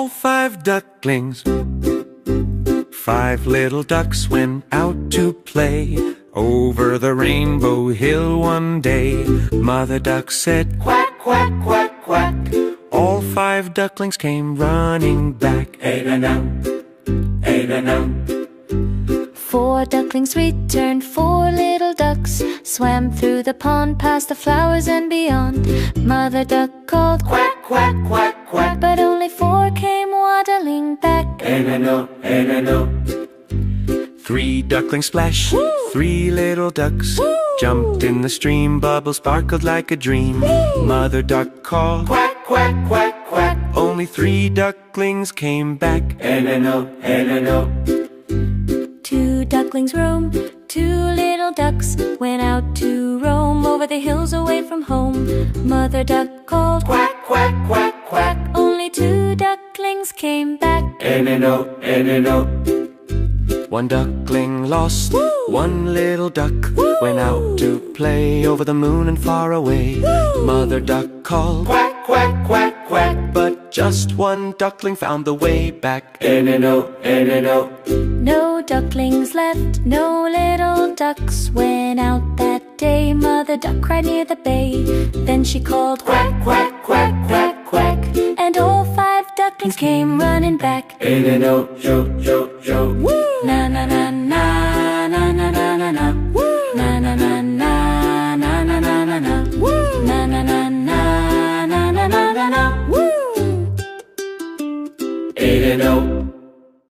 5 ducklings. 5 little ducks went out to play over the rainbow hill one day. Mother duck said, quack, quack, quack, quack. All 5 ducklings came running back. Hey-da-now, hey-da-now. 4 ducklings returned, 4 little ducks swam through the pond, past the flowers and beyond. Mother duck called, quack, quack, quack, quack. But only 4 came waddling back. Hey-da-no, hey-da-no. 3 ducklings splash, 3 little ducks jumped in the stream, bubbles sparkled like a dream. Mother duck called, quack, quack, quack, quack. Only 3 ducklings came back. Hey-da-no, hey-da-no. 2 ducklings roam, 2 little ducks went out to roam over the hills away from home. Mother duck called, quack, quack, quack, quack. Only 2 ducklings came back. Hey-da-no, hey-da-no. 1 duckling lost, 1 little duck went out to play over the moon and far away. Mother duck called, quack, quack, quack, quack. But just 1 duckling found the way back. Hey-da-no, hey-da-no. No ducklings left, no little ducks went out that day. Mother duck cried near the bay. Then she called, quack, quack, quack, quack, quack. And all 5 ducklings came running back. Hey-da-no, show, show, show. Na na na na.